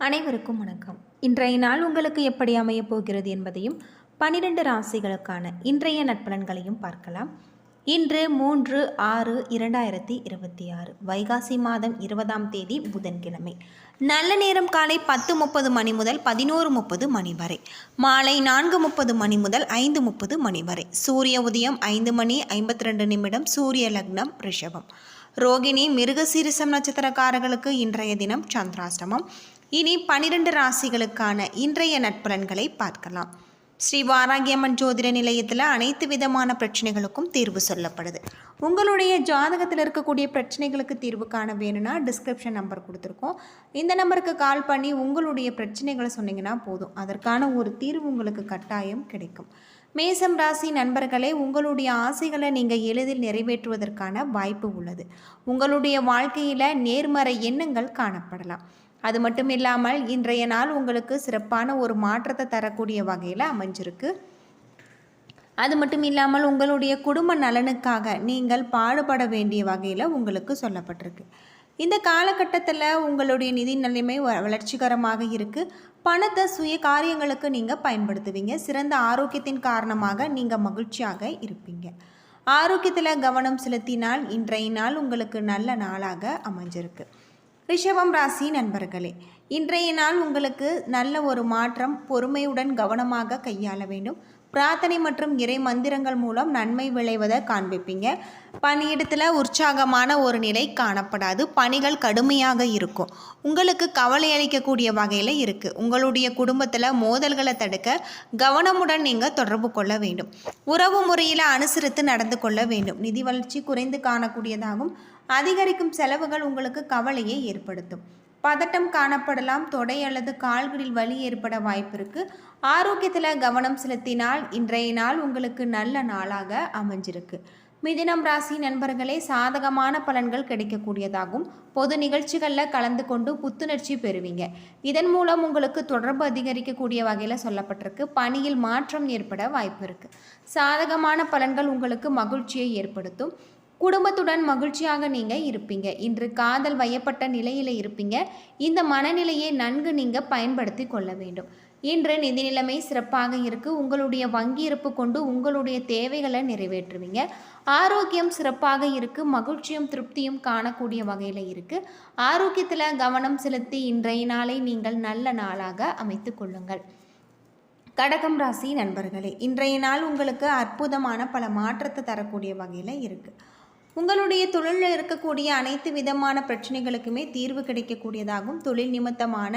அனைவருக்கும் வணக்கம். இன்றைய நாள் உங்களுக்கு எப்படி அமையப் போகிறது என்பதையும் 12 ராசிகளுக்கான இன்றைய நட்பலன்களையும் பார்க்கலாம். இன்று 3/6/2026 வைகாசி மாதம் 20ஆம் தேதி புதன்கிழமை. நல்ல நேரம் காலை 10:30 மணி முதல் 11:30 மணி வரை, மாலை 4:30 மணி முதல் 5:30 மணி வரை. சூரிய உதயம் 5:52 சூரிய லக்னம் ரிஷபம். ரோகிணி மிருகசீரிசம் நட்சத்திரக்காரர்களுக்கு இன்றைய தினம் சந்திராஷ்டமம். இனி 12 ராசிகளுக்கான இன்றைய நட்பலன்களை பார்க்கலாம். ஸ்ரீ வாராகியம்மன் ஜோதிட நிலையத்தில் அனைத்து விதமான பிரச்சனைகளுக்கும் தீர்வு சொல்லப்படுது. உங்களுடைய ஜாதகத்தில் இருக்கக்கூடிய பிரச்சனைகளுக்கு தீர்வு காண வேணும்னா டிஸ்கிரிப்ஷன் நம்பர் கொடுத்துருக்கோம். இந்த நம்பருக்கு கால் பண்ணி உங்களுடைய பிரச்சனைகளை சொன்னீங்கன்னா போதும், அதற்கான ஒரு தீர்வு உங்களுக்கு கட்டாயம் கிடைக்கும். மேசம் ராசி நண்பர்களே, உங்களுடைய ஆசைகளை நீங்கள் எளிதில் நிறைவேற்றுவதற்கான வாய்ப்பு உள்ளது. உங்களுடைய வாழ்க்கையில் நேர்மறை எண்ணங்கள் காணப்படலாம். அது மட்டும் இல்லாமல் இன்றைய நாள் உங்களுக்கு சிறப்பான ஒரு மாற்றத்தை தரக்கூடிய வகையில் அமைஞ்சிருக்கு. அது மட்டும் இல்லாமல் உங்களுடைய குடும்ப நலனுக்காக நீங்கள் பாடுபட வேண்டிய வகையில் உங்களுக்கு சொல்லப்பட்டிருக்கு. இந்த காலகட்டத்தில் உங்களுடைய நிதி நிலைமை வளர்ச்சிகரமாக இருக்குது. பணத்தை சுய காரியங்களுக்கு நீங்கள் பயன்படுத்துவீங்க. சிறந்த ஆரோக்கியத்தின் காரணமாக நீங்கள் மகிழ்ச்சியாக இருப்பீங்க. ஆரோக்கியத்தில் கவனம் செலுத்தினால் இன்றைய நாள் உங்களுக்கு நல்ல நாளாக அமைஞ்சிருக்கு. ரிஷபம் ராசி நண்பர்களே, இன்றைய நாள் உங்களுக்கு நல்ல ஒரு மாற்றம். பொறுமையுடன் கவனமாக கையாள வேண்டும். பிரார்த்தனை மற்றும் இறை மந்திரங்கள் மூலம் நன்மை விளைவதை காண்பிப்பீங்க. பணியிடத்தில் உற்சாகமான ஒரு நிலை காணப்படாது. பணிகள் கடுமையாக இருக்கும். உங்களுக்கு கவலை அளிக்கக்கூடிய வகையில் இருக்குது. உங்களுடைய குடும்பத்தில் மோதல்களை தடுக்க கவனமுடன் நீங்கள் தொடர்பு கொள்ள வேண்டும். உறவு முறையில் அனுசரித்து நடந்து கொள்ள வேண்டும். நிதி வளர்ச்சி குறைந்து காணக்கூடியதாகும். அதிகரிக்கும் செலவுகள் உங்களுக்கு கவலையை ஏற்படுத்தும். பதட்டம் காணப்படலாம். தொடை அல்லது கால்களில் வலி ஏற்பட வாய்ப்பு இருக்கு. ஆரோக்கியத்தில் கவனம் செலுத்தினால் இன்றைய நாள் உங்களுக்கு நல்ல நாளாக அமைஞ்சிருக்கு. மிதுனம் ராசி நண்பர்களே, சாதகமான பலன்கள் கிடைக்கக்கூடியதாகும். பொது நிகழ்ச்சிகளில் கலந்து கொண்டு புத்துணர்ச்சி பெறுவீங்க. இதன் மூலம் உங்களுக்கு தொடர்பு அதிகரிக்கக்கூடிய வகையில் சொல்லப்பட்டிருக்கு. பணியில் மாற்றம் ஏற்பட வாய்ப்பு இருக்கு. சாதகமான பலன்கள் உங்களுக்கு மகிழ்ச்சியை ஏற்படுத்தும். குடும்பத்துடன் மகிழ்ச்சியாக நீங்கள் இருப்பீங்க. இன்று காதல் வயப்பட்ட நிலையில் இருப்பீங்க. இந்த மனநிலையை நன்கு நீங்கள் பயன்படுத்தி கொள்ள வேண்டும். இன்று நிதி நிலைமை சிறப்பாக இருக்குது. உங்களுடைய வங்கி இருப்பு கொண்டு உங்களுடைய தேவைகளை நிறைவேற்றுவீங்க. ஆரோக்கியம் சிறப்பாக இருக்குது. மகிழ்ச்சியும் திருப்தியும் காணக்கூடிய வகையில் இருக்குது. ஆரோக்கியத்தில் கவனம் செலுத்தி இன்றைய நாளை நீங்கள் நல்ல நாளாக அமைத்து கொள்ளுங்கள். கடகம் ராசி நண்பர்களே, இன்றைய நாள் உங்களுக்கு அற்புதமான பல மாற்றத்தை தரக்கூடிய வகையில் இருக்குது. உங்களுடைய தொழிலில் இருக்கக்கூடிய அனைத்து விதமான பிரச்சனைகளுக்குமே தீர்வு கிடைக்கக்கூடியதாகவும் தொழில் நிமித்தமான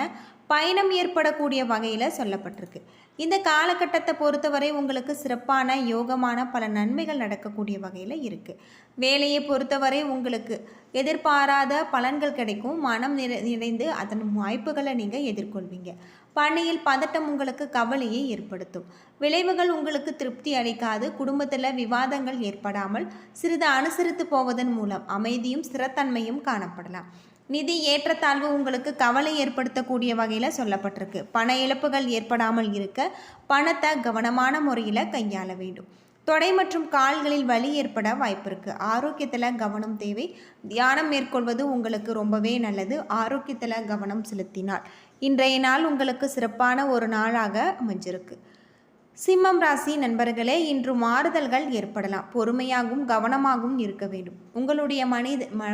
பயணம் ஏற்படக்கூடிய வகையில் சொல்லப்பட்டிருக்கு. இந்த காலகட்டத்தை பொறுத்தவரை உங்களுக்கு சிறப்பான யோகமான பல நன்மைகள் நடக்கக்கூடிய வகையில் இருக்குது. வேலையை பொறுத்தவரை உங்களுக்கு எதிர்பாராத பலன்கள் கிடைக்கும். மனம் நிறைந்து அதன் வாய்ப்புகளை நீங்கள் எதிர்கொள்வீங்க. பணியில் பதட்டம் உங்களுக்கு கவலையை ஏற்படுத்தும். விளைவுகள் உங்களுக்கு திருப்தி அளிக்காது. குடும்பத்தில் விவாதங்கள் ஏற்படாமல் சிறிது அனுசரித்து போவதன் மூலம் அமைதியும் ஸ்திரத்தன்மையும் காணப்படலாம். நிதி ஏற்றத்தாழ்வு உங்களுக்கு கவலை ஏற்படுத்தக்கூடிய வகையில் சொல்லப்பட்டிருக்கு. பண இழப்புகள் ஏற்படாமல் இருக்க பணத்தை கவனமான முறையில் கையாள வேண்டும். தொடை மற்றும் கால்களில் வலி ஏற்பட வாய்ப்பு இருக்குது. ஆரோக்கியத்தில் கவனம் தேவை. தியானம் மேற்கொள்வது உங்களுக்கு ரொம்பவே நல்லது. ஆரோக்கியத்தில் கவனம் செலுத்தினால் இன்றைய நாள் உங்களுக்கு சிறப்பான ஒரு நாளாக அமைஞ்சிருக்கு. சிம்மம் ராசி நண்பர்களே, இன்று மாறுதல்கள் ஏற்படலாம். பொறுமையாகவும் கவனமாகவும் இருக்க வேண்டும். உங்களுடைய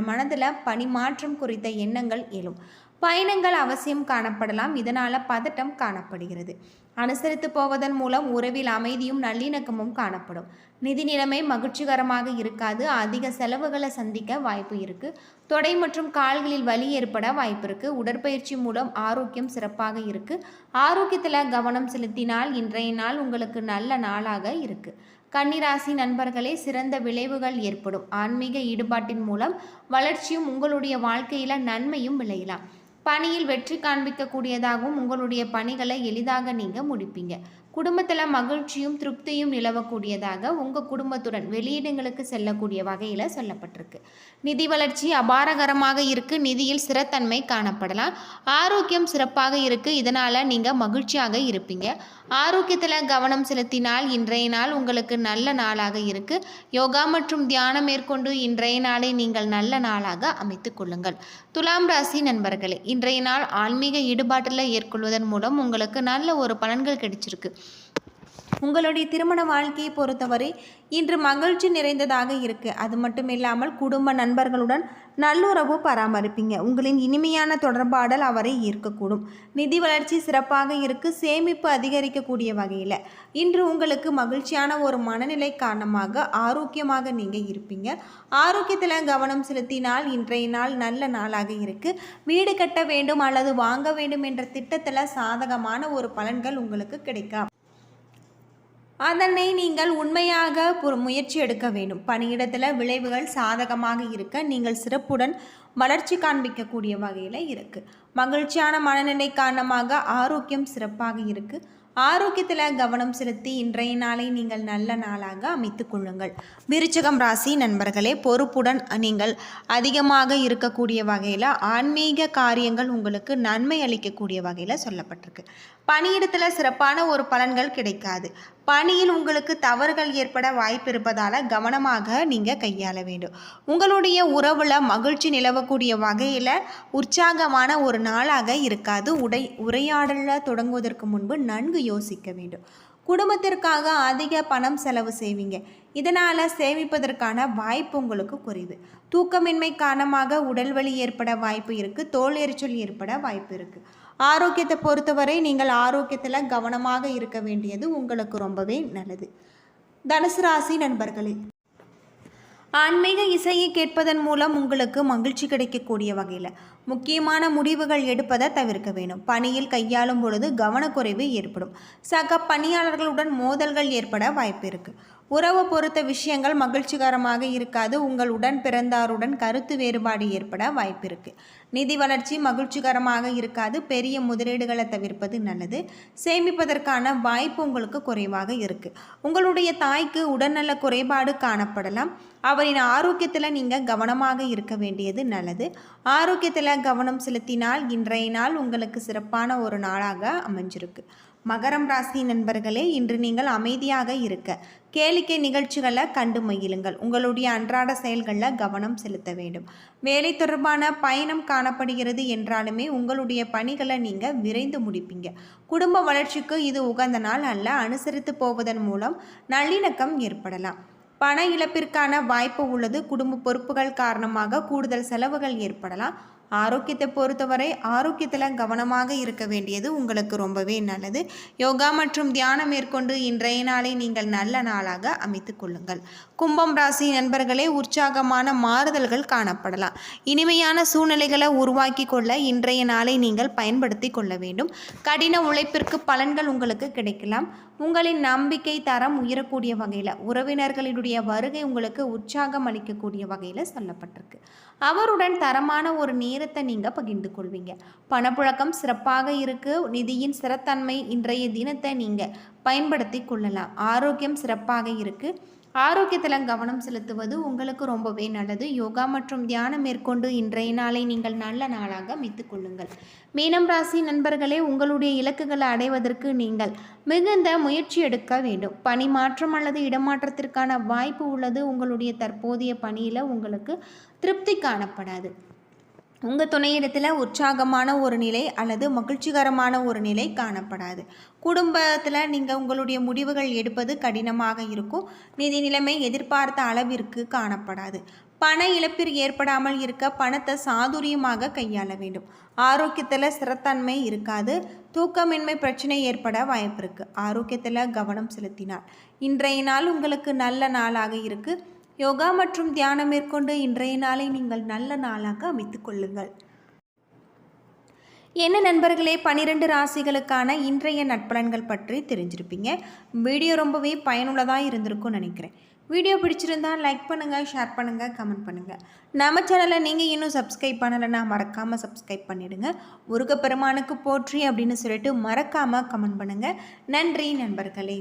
மனதில் பணிமாற்றம் குறித்த எண்ணங்கள் எழும். பயணங்கள் அவசியம் காணப்படலாம். இதனால் பதட்டம் காணப்படுகிறது. அனுசரித்து போவதன் மூலம் உறவில் அமைதியும் நல்லிணக்கமும் காணப்படும். நிதி நிலைமை மகிழ்ச்சிகரமாக இருக்காது. அதிக செலவுகளை சந்திக்க வாய்ப்பு இருக்குது. தொடை மற்றும் கால்களில் வலி ஏற்பட வாய்ப்பு இருக்குது. உடற்பயிற்சி மூலம் ஆரோக்கியம் சிறப்பாக இருக்குது. ஆரோக்கியத்தில் கவனம் செலுத்தினால் இன்றைய நாள் உங்களுக்கு நல்ல நாளாக இருக்குது. கன்னிராசி நண்பர்களே, சிறந்த விளைவுகள் ஏற்படும். ஆன்மீக ஈடுபாட்டின் மூலம் வளர்ச்சியும் உங்களுடைய வாழ்க்கையில் நன்மையும் விளையலாம். பணியில் வெற்றி காண்பிக்கக்கூடியதாகவும் உங்களுடைய பணிகளை எளிதாக நீங்கள் முடிப்பீங்க. குடும்பத்தில் மகிழ்ச்சியும் திருப்தியும் நிலவக்கூடியதாக உங்கள் குடும்பத்துடன் வெளியிடங்களுக்கு செல்லக்கூடிய வகையில் சொல்லப்பட்டிருக்கு. நிதி வளர்ச்சி அபாரகரமாக இருக்குது. நிதியில் ஸ்திரத்தன்மை காணப்படலாம். ஆரோக்கியம் சிறப்பாக இருக்குது. இதனால் நீங்கள் மகிழ்ச்சியாக இருப்பீங்க. ஆரோக்கியத்தில் கவனம் செலுத்தினால் இன்றைய நாள் உங்களுக்கு நல்ல நாளாக இருக்குது. யோகா மற்றும் தியானம் மேற்கொண்டு இன்றைய நாளை நீங்கள் நல்ல நாளாக அமைத்து கொள்ளுங்கள். துலாம் ராசி நண்பர்களே, இன்றைய நாள் ஆன்மீக ஈடுபாட்டில் ஏற்கொள்வதன் மூலம் உங்களுக்கு நல்ல ஒரு பலன்கள் கிடைச்சிருக்கு. உங்களுடைய திருமண வாழ்க்கையை பொறுத்தவரை இன்று மகிழ்ச்சி நிறைந்ததாக இருக்குது. அது மட்டும் இல்லாமல் குடும்ப நண்பர்களுடன் நல்லுறவு பராமரிப்பீங்க. உங்களின் இனிமையான தொடர்பாடல் அவரை ஈர்க்கக்கூடும். நிதி வளர்ச்சி சிறப்பாக இருக்குது. சேமிப்பு அதிகரிக்கக்கூடிய வகையில் இன்று உங்களுக்கு மகிழ்ச்சியான ஒரு மனநிலை காரணமாக ஆரோக்கியமாக நீங்கள் இருப்பீங்க. ஆரோக்கியத்தில் கவனம் செலுத்தினால் இன்றைய நாள் நல்ல நாளாக இருக்குது. வீடு கட்ட வேண்டும் அல்லது வாங்க வேண்டும் என்ற திட்டத்தில் சாதகமான ஒரு பலன்கள் உங்களுக்கு கிடைக்கும். அதனை நீங்கள் உண்மையாக முயற்சி எடுக்க வேண்டும். பணியிடத்தில் விளைவுகள் சாதகமாக இருக்க நீங்கள் சிறப்புடன் வளர்ச்சி காண்பிக்கக்கூடிய வகையில் இருக்குது. மகிழ்ச்சியான மனநிலை காரணமாக ஆரோக்கியம் சிறப்பாக இருக்குது. ஆரோக்கியத்தில் கவனம் செலுத்தி இன்றைய நாளை நீங்கள் நல்ல நாளாக அமைத்து கொள்ளுங்கள். விருச்சிகம் ராசி நண்பர்களே, பொறுப்புடன் நீங்கள் அதிகமாக இருக்கக்கூடிய வகையில் ஆன்மீக காரியங்கள் உங்களுக்கு நன்மை அளிக்கக்கூடிய வகையில் சொல்லப்பட்டிருக்கு. பணியிடத்தில் சிறப்பான ஒரு பலன்கள் கிடைக்காது. பணியில் உங்களுக்கு தவறுகள் ஏற்பட வாய்ப்பு இருப்பதால் கவனமாக நீங்கள் கையாள வேண்டும். உங்களுடைய உறவில் மகிழ்ச்சி நிலவக்கூடிய வகையில் உற்சாகமான ஒரு நாளாக இருக்காது. உரையாடலில் தொடங்குவதற்கு முன்பு நன்கு யோசிக்க வேண்டும். குடும்பத்திற்காக அதிக பணம் செலவு செய்வீங்க. இதனால் சேமிப்பதற்கான வாய்ப்பு உங்களுக்கு குறைவு. தூக்கமின்மை காரணமாக உடல் வலி ஏற்பட வாய்ப்பு இருக்குது. தோல் எரிச்சல் ஏற்பட வாய்ப்பு இருக்குது. ஆரோக்கியத்தை பொறுத்தவரை நீங்கள் ஆரோக்கியத்தில் கவனமாக இருக்க வேண்டியது உங்களுக்கு ரொம்பவே நல்லது. தனுசு ராசி நண்பர்களே, ஆன்மீக இசையை கேட்பதன் மூலம் உங்களுக்கு மகிழ்ச்சி கிடைக்கக்கூடிய வகையில் முக்கியமான முடிவுகள் எடுப்பதை தவிர்க்க வேண்டும். பணியில் கையாளும் பொழுது கவனக்குறைவு ஏற்படும். சக பணியாளர்களுடன் மோதல்கள் ஏற்பட வாய்ப்பு இருக்குது. உறவு பொறுத்த விஷயங்கள் மகிழ்ச்சிகரமாக இருக்காது. உங்கள் உடன் பிறந்தாருடன் கருத்து வேறுபாடு ஏற்பட வாய்ப்பு இருக்குது. நிதி வளர்ச்சி மகிழ்ச்சிகரமாக இருக்காது. பெரிய முதலீடுகளை தவிர்ப்பது நல்லது. சேமிப்பதற்கான வாய்ப்பு உங்களுக்கு குறைவாக இருக்குது. உங்களுடைய தாய்க்கு உடல்நல குறைபாடு காணப்படலாம். அவரின் ஆரோக்கியத்தில் நீங்கள் கவனமாக இருக்க வேண்டியது நல்லது. ஆரோக்கியத்தில் கவனம் செலுத்தினால் இன்றைய நாள் உங்களுக்கு சிறப்பான ஒரு நாளாக அமைஞ்சிருக்கு. மகரம் ராசி நண்பர்களே, இன்று நீங்கள் அமைதியாக இருக்க கேளிக்கை நிகழ்ச்சிகளை கண்டு மகிழுங்கள். உங்களுடைய அன்றாட செயல்களில் கவனம் செலுத்த வேண்டும். வேலை தொடர்பான பயணம் காணப்படுகிறது என்றாலுமே உங்களுடைய பணிகளை நீங்கள் விரைந்து முடிப்பீங்க. குடும்ப வளர்ச்சிக்கு இது உகந்த நாள் அல்ல. அனுசரித்து போவதன் மூலம் நல்லிணக்கம் ஏற்படலாம். பண இழப்பிற்கான வாய்ப்பு உள்ளது. குடும்ப பொறுப்புகள் காரணமாக கூடுதல் செலவுகள் ஏற்படலாம். ஆரோக்கியத்தை பொறுத்தவரை ஆரோக்கியத்தில் கவனமாக இருக்க வேண்டியது உங்களுக்கு ரொம்பவே நல்லது. யோகா மற்றும் தியானம் மேற்கொண்டு இன்றைய நாளை நீங்கள் நல்ல நாளாக அமைத்து கொள்ளுங்கள். கும்பம் ராசி நண்பர்களே, உற்சாகமான மாறுதல்கள் காணப்படலாம். இனிமையான சூழ்நிலைகளை உருவாக்கி கொள்ள இன்றைய நாளை நீங்கள் பயன்படுத்தி கொள்ள வேண்டும். கடின உழைப்பிற்கு பலன்கள் உங்களுக்கு கிடைக்கலாம். உங்களின் நம்பிக்கை தரம் உயரக்கூடிய வகையில் உறவினர்களுடைய வருகை உங்களுக்கு உற்சாகம் அளிக்கக்கூடிய வகையில் சொல்லப்பட்டிருக்கு. அவருடன் தரமான ஒரு நேரத்தை நீங்கள் பகிர்ந்து கொள்வீங்க. பணப்புழக்கம் சிறப்பாக இருக்குது. நிதியின் ஸ்திரத்தன்மை இன்றைய தினத்தை நீங்கள் பயன்படுத்தி கொள்ளலாம். ஆரோக்கியம் சிறப்பாக இருக்குது. ஆரோக்கியத்தில் கவனம் செலுத்துவது உங்களுக்கு ரொம்பவே நல்லது. யோகா மற்றும் தியானம் மேற்கொண்டு இன்றைய நாளை நீங்கள் நல்ல நாளாக அமைத்துக் கொள்ளுங்கள். மீனம் ராசி நண்பர்களே, உங்களுடைய இலக்குகளை அடைவதற்கு நீங்கள் மிகுந்த முயற்சி எடுக்க வேண்டும். பணி மாற்றம் அல்லது இடமாற்றத்திற்கான வாய்ப்பு உள்ளது. உங்களுடைய தற்போதைய பணியில் உங்களுக்கு திருப்தி காணப்படாது. உங்கள் துணையிடத்தில் உற்சாகமான ஒரு நிலை அல்லது மகிழ்ச்சிகரமான ஒரு நிலை காணப்படாது. குடும்பத்தில் நீங்கள் உங்களுடைய முடிவுகள் எடுப்பது கடினமாக இருக்கும். நிதி நிலைமை எதிர்பார்த்த அளவிற்கு காணப்படாது. பண இழப்பிற்கு ஏற்படாமல் இருக்க பணத்தை சாதுரியமாக கையாள வேண்டும். ஆரோக்கியத்தில் ஸ்திரத்தன்மை இருக்காது. தூக்கமின்மை பிரச்சனை ஏற்பட வாய்ப்பு இருக்குது. ஆரோக்கியத்தில் கவனம் செலுத்தினார் இன்றைய நாள் உங்களுக்கு நல்ல நாளாக இருக்குது. யோகா மற்றும் தியானம் மேற்கொண்டு இன்றைய நாளை நீங்கள் நல்ல நாளாக அமைத்து கொள்ளுங்கள். என்ன நண்பர்களே, 12 ராசிகளுக்கான இன்றைய நட்பலன்கள் பற்றி தெரிஞ்சிருப்பீங்க. வீடியோ ரொம்பவே பயனுள்ளதாக இருந்திருக்கும்னு நினைக்கிறேன். வீடியோ பிடிச்சிருந்தா லைக் பண்ணுங்கள், ஷேர் பண்ணுங்கள், கமெண்ட் பண்ணுங்கள். நம்ம சேனலை நீங்கள் இன்னும் சப்ஸ்கிரைப் பண்ணலைன்னா மறக்காமல் சப்ஸ்கிரைப் பண்ணிவிடுங்க. முருகப்பெருமானுக்கு போற்றி அப்படின்னு சொல்லிட்டு மறக்காமல் கமெண்ட் பண்ணுங்கள். நன்றி நண்பர்களே.